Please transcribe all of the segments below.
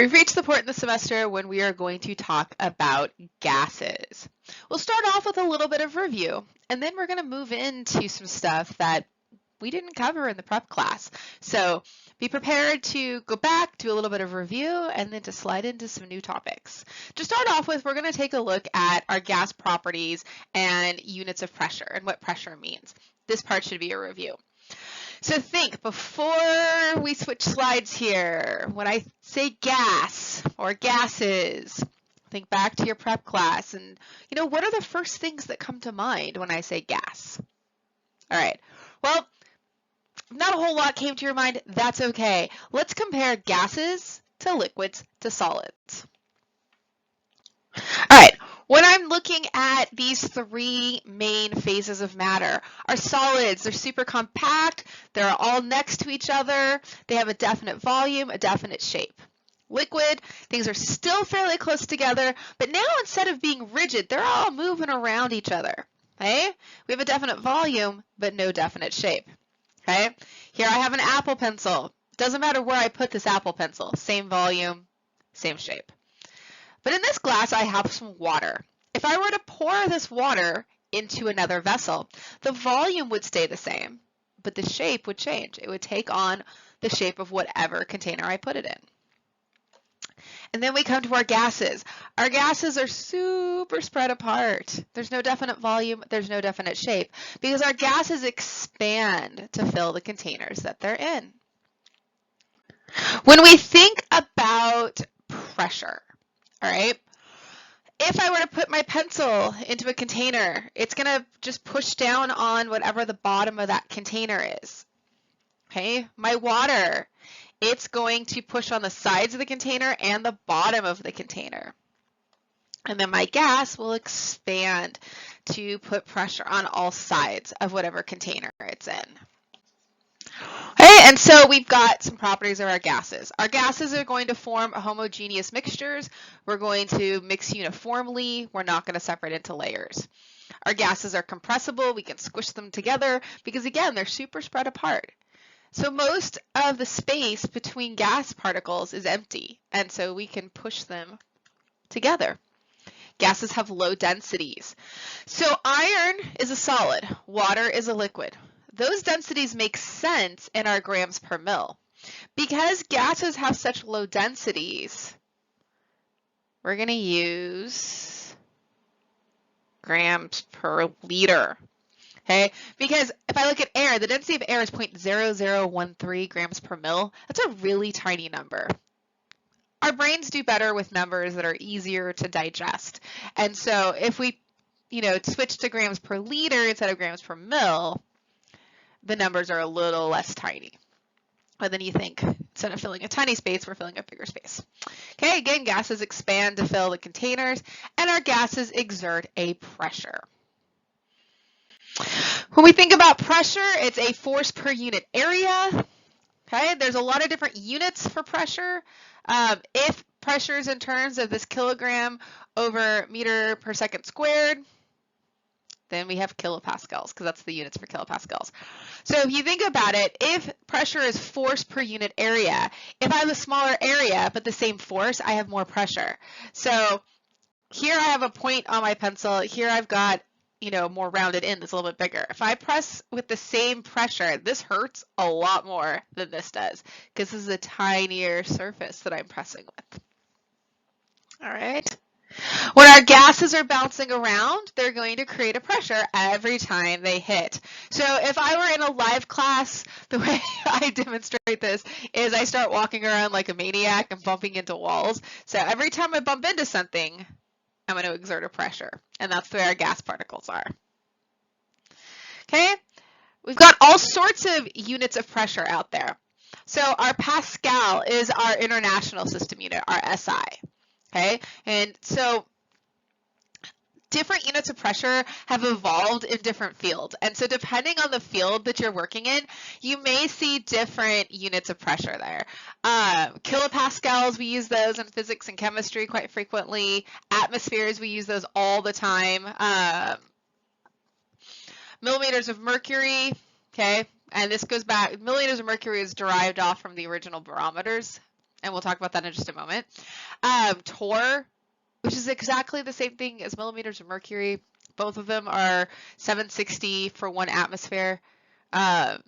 we've reached the point in the semester when we are going to talk about gases. We'll start off with a little bit of review, and then we're going to move into some stuff that we didn't cover in the prep class. So be prepared to go back, do a little bit of review, and then to slide into some new topics. To start off with, we're going to take a look at our gas properties and units of pressure and what pressure means. This part should be a review. So think, before we switch slides here, when I say gas or gases, think back to your prep class and, what are the first things that come to mind when I say gas? All right, well, not a whole lot came to your mind. That's okay. Let's compare gases to liquids to solids. All right, when I'm looking at these three main phases of matter, our solids, they're super compact, they're all next to each other, they have a definite volume, a definite shape. Liquid, things are still fairly close together, but now instead of being rigid, they're all moving around each other. Okay? We have a definite volume, but no definite shape. Okay? Here I have an Apple Pencil. Doesn't matter where I put this Apple Pencil, same volume, same shape. But in this glass, I have some water. If I were to pour this water into another vessel, the volume would stay the same, but the shape would change. It would take on the shape of whatever container I put it in. And then we come to our gases. Our gases are super spread apart. There's no definite volume, there's no definite shape, because our gases expand to fill the containers that they're in. When we think about pressure, all right, if I were to put my pencil into a container, it's going to just push down on whatever the bottom of that container is. Okay, my water, it's going to push on the sides of the container and the bottom of the container. And then my gas will expand to put pressure on all sides of whatever container it's in. Okay, and so we've got some properties of our gases. Our gases are going to form homogeneous mixtures. We're going to mix uniformly. We're not going to separate into layers. Our gases are compressible. We can squish them together because, again, they're super spread apart. So most of the space between gas particles is empty, and so we can push them together. Gases have low densities. So iron is a solid. Water is a liquid. Those densities make sense in our grams per mil. Because gases have such low densities, we're going to use grams per liter. Okay, because if I look at air, the density of air is 0.0013 grams per mil. That's a really tiny number. Our brains do better with numbers that are easier to digest. And so if we, switch to grams per liter instead of grams per mil, the numbers are a little less tiny. But then you think, instead of filling a tiny space, we're filling a bigger space. Okay, again, gases expand to fill the containers, and our gases exert a pressure. When we think about pressure, it's a force per unit area. Okay, there's a lot of different units for pressure. If pressure is in terms of this kilogram over meter per second squared, then we have kilopascals, because that's the units for kilopascals. So if you think about it, if pressure is force per unit area, if I have a smaller area but the same force, I have more pressure. So here I have a point on my pencil. Here I've got, more rounded in that's a little bit bigger. If I press with the same pressure, this hurts a lot more than this does, because this is a tinier surface that I'm pressing with. All right. When our gases are bouncing around, they're going to create a pressure every time they hit. So if I were in a live class, the way I demonstrate this is I start walking around like a maniac and bumping into walls. So every time I bump into something, I'm going to exert a pressure, and that's the way our gas particles are. Okay, we've got all sorts of units of pressure out there. So our Pascal is our international system unit, our SI. Okay, and so different units of pressure have evolved in different fields. And so depending on the field that you're working in, you may see different units of pressure there. Kilopascals, we use those in physics and chemistry quite frequently. Atmospheres, we use those all the time. Millimeters of mercury, okay? And this goes back, millimeters of mercury is derived off from the original barometers. and we'll talk about that in just a moment. Torr, which is exactly the same thing as millimeters of mercury. Both of them are 760 for 1 atmosphere. I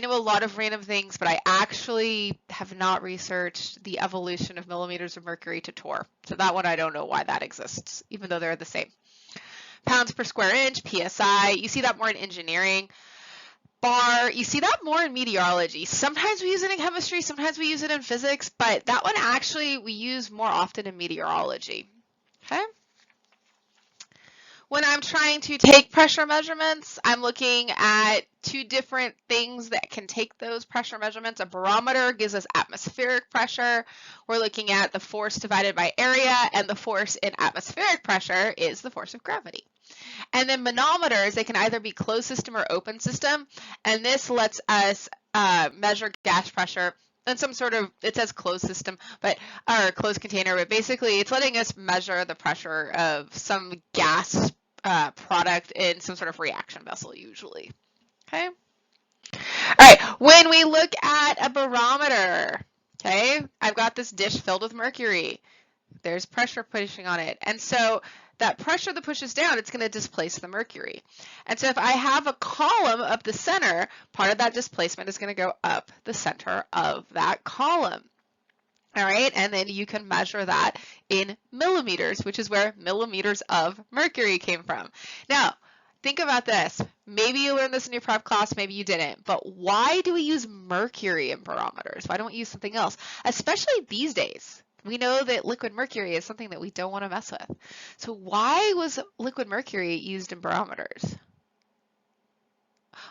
know a lot of random things, but I actually have not researched the evolution of millimeters of mercury to torr. So that one, I don't know why that exists, even though they're the same. Pounds per square inch, PSI, you see that more in engineering. Bar, you see that more in meteorology. Sometimes we use it in chemistry, sometimes we use it in physics, but that one actually we use more often in meteorology. Okay. When I'm trying to take pressure measurements, I'm looking at 2 different things that can take those pressure measurements. A barometer gives us atmospheric pressure. We're looking at the force divided by area, and the force in atmospheric pressure is the force of gravity. And then manometers, they can either be closed system or open system, and this lets us measure gas pressure in some sort of, it says closed system, but or closed container, but basically it's letting us measure the pressure of some gas product in some sort of reaction vessel usually. Okay. All right, when we look at a barometer, okay, I've got this dish filled with mercury. There's pressure pushing on it. And so that pressure that pushes down, it's going to displace the mercury. And so if I have a column up the center, part of that displacement is going to go up the center of that column. All right, and then you can measure that in millimeters, which is where millimeters of mercury came from. Now, think about this. Maybe you learned this in your prep class, maybe you didn't, but why do we use mercury in barometers? Why don't we use something else? Especially these days. We know that liquid mercury is something that we don't want to mess with. So why was liquid mercury used in barometers?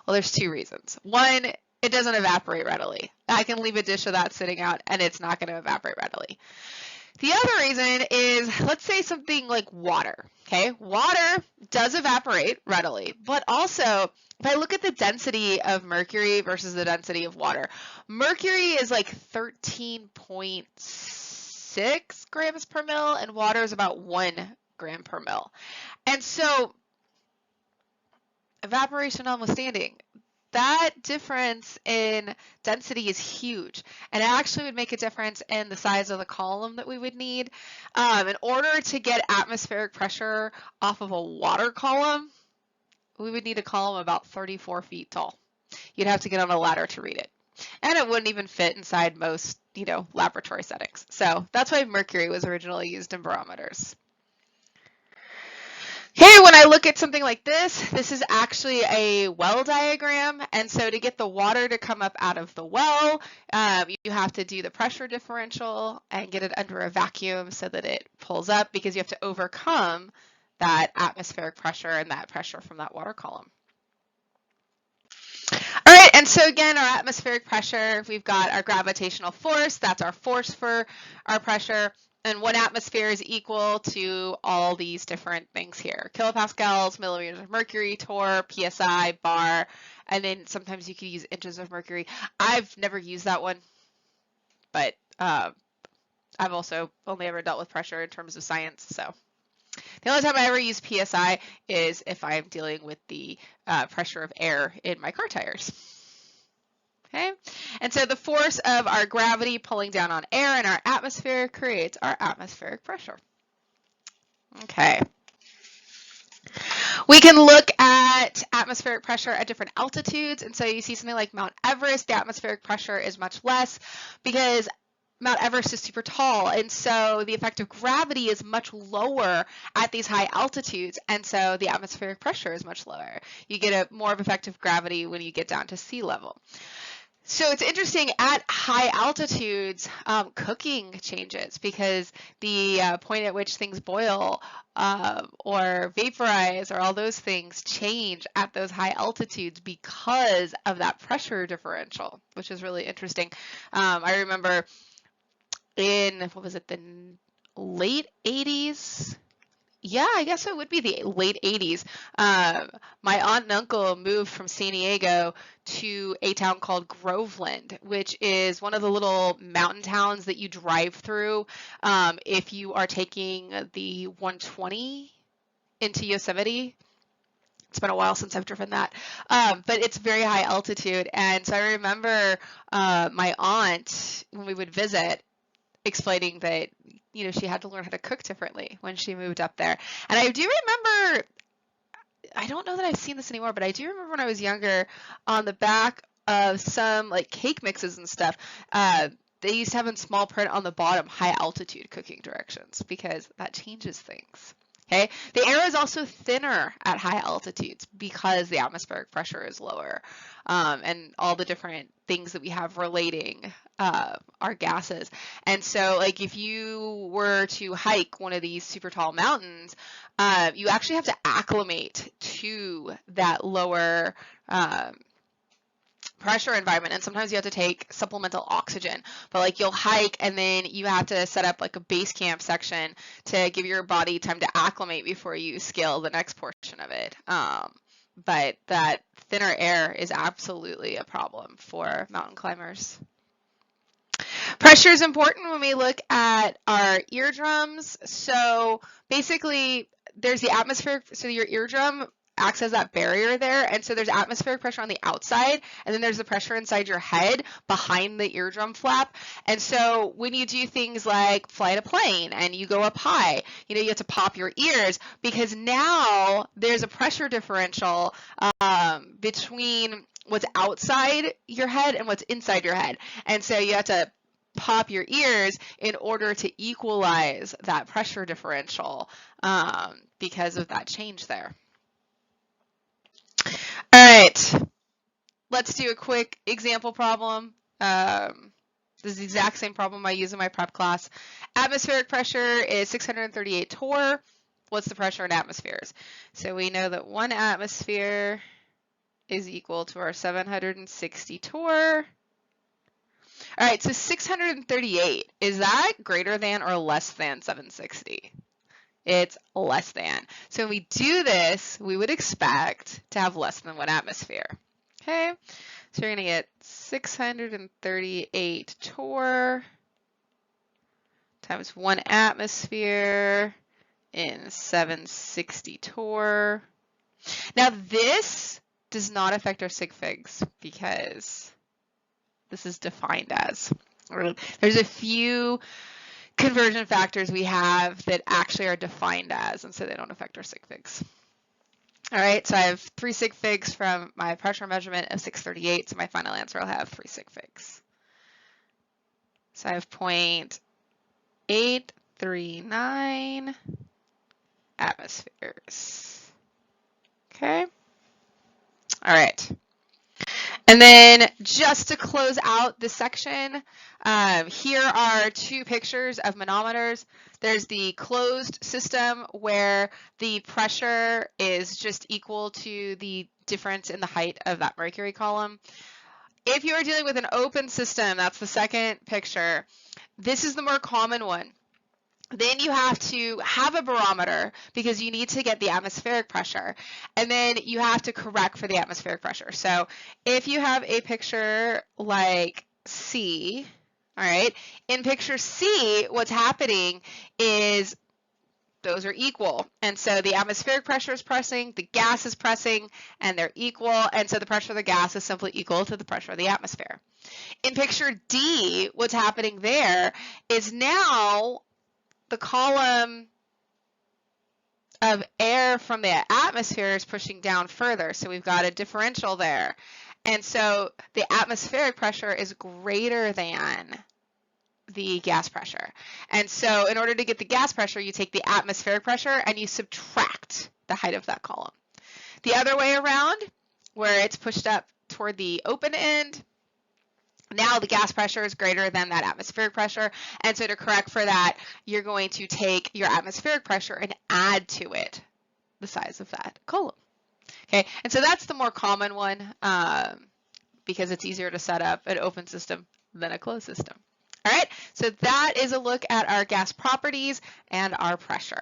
Well, there's 2 reasons. One, it doesn't evaporate readily. I can leave a dish of that sitting out and it's not going to evaporate readily. The other reason is, let's say something like water, okay? Water does evaporate readily, but also if I look at the density of mercury versus the density of water, mercury is like 13.6 grams per mil and water is about 1 gram per mil. And so evaporation notwithstanding, that difference in density is huge, and it actually would make a difference in the size of the column that we would need. In order to get atmospheric pressure off of a water column, we would need a column about 34 feet tall. You'd have to get on a ladder to read it, and it wouldn't even fit inside most, laboratory settings. So that's why mercury was originally used in barometers. Okay, when I look at something like this is actually a well diagram, and so to get the water to come up out of the well, you have to do the pressure differential and get it under a vacuum so that it pulls up, because you have to overcome that atmospheric pressure and that pressure from that water column. All right, and so again, our atmospheric pressure, we've got our gravitational force, that's our force for our pressure. And 1 atmosphere is equal to all these different things here. Kilopascals, millimeters of mercury, torr, PSI, bar, and then sometimes you could use inches of mercury. I've never used that one, but I've also only ever dealt with pressure in terms of science. So the only time I ever use PSI is if I'm dealing with the pressure of air in my car tires. Okay, and so the force of our gravity pulling down on air in our atmosphere creates our atmospheric pressure. Okay. We can look at atmospheric pressure at different altitudes, and so you see something like Mount Everest, the atmospheric pressure is much less because Mount Everest is super tall, and so the effect of gravity is much lower at these high altitudes, and so the atmospheric pressure is much lower. You get a more of effective gravity when you get down to sea level. So it's interesting, at high altitudes, cooking changes because the point at which things boil or vaporize or all those things change at those high altitudes because of that pressure differential, which is really interesting. I remember in, what was it, the late 80s? Yeah, I guess it would be the late 80s. My aunt and uncle moved from San Diego to a town called Groveland, which is one of the little mountain towns that you drive through if you are taking the 120 into Yosemite. It's been a while since I've driven that, but it's very high altitude. And so I remember my aunt, when we would visit, explaining that, you know, she had to learn how to cook differently when she moved up there. And I do remember, I don't know that I've seen this anymore, but I do remember when I was younger, on the back of some like cake mixes and stuff, they used to have in small print on the bottom high altitude cooking directions because that changes things. Okay, the air is also thinner at high altitudes because the atmospheric pressure is lower, and all the different things that we have relating our gases. And so, like, if you were to hike one of these super tall mountains, you actually have to acclimate to that lower pressure environment, and sometimes you have to take supplemental oxygen, but like you'll hike and then you have to set up like a base camp section to give your body time to acclimate before you scale the next portion of it. But that thinner air is absolutely a problem for mountain climbers. Pressure is important when we look at our eardrums. So basically there's the atmospheric, so your eardrum acts as that barrier there, and so there's atmospheric pressure on the outside, and then there's the pressure inside your head behind the eardrum flap. And so when you do things like fly a plane and you go up high, you know, you have to pop your ears because now there's a pressure differential between what's outside your head and what's inside your head, and so you have to pop your ears in order to equalize that pressure differential because of that change there. All right, let's do a quick example problem. This is the exact same problem I use in my prep class. Atmospheric pressure is 638 torr. What's the pressure in atmospheres? So we know that 1 atmosphere is equal to our 760 torr. All right, so 638, is that greater than or less than 760? It's less than. So when we do this, we would expect to have less than 1 atmosphere. Okay, so you're going to get 638 torr times 1 atmosphere in 760 torr. Now this does not affect our sig figs because this is defined as. There's a few conversion factors we have that actually are defined as, and so they don't affect our sig figs. All right, so I have 3 sig figs from my pressure measurement of 638, so my final answer will have 3 sig figs. So I have 0.839 atmospheres. Okay, all right. And then just to close out this section, here are 2 pictures of manometers. There's the closed system where the pressure is just equal to the difference in the height of that mercury column. If you are dealing with an open system, that's the second picture. This is the more common one. Then you have to have a barometer because you need to get the atmospheric pressure, and then you have to correct for the atmospheric pressure. So if you have a picture like C, all right, in picture C, what's happening is those are equal. And so the atmospheric pressure is pressing, the gas is pressing, and they're equal. And so the pressure of the gas is simply equal to the pressure of the atmosphere. In picture D, what's happening there is now the column of air from the atmosphere is pushing down further. So we've got a differential there. And so the atmospheric pressure is greater than the gas pressure. And so in order to get the gas pressure, you take the atmospheric pressure and you subtract the height of that column. The other way around, where it's pushed up toward the open end, now the gas pressure is greater than that atmospheric pressure, and so to correct for that, you're going to take your atmospheric pressure and add to it the size of that column. Okay, and so that's the more common one because it's easier to set up an open system than a closed system. All right, so that is a look at our gas properties and our pressure.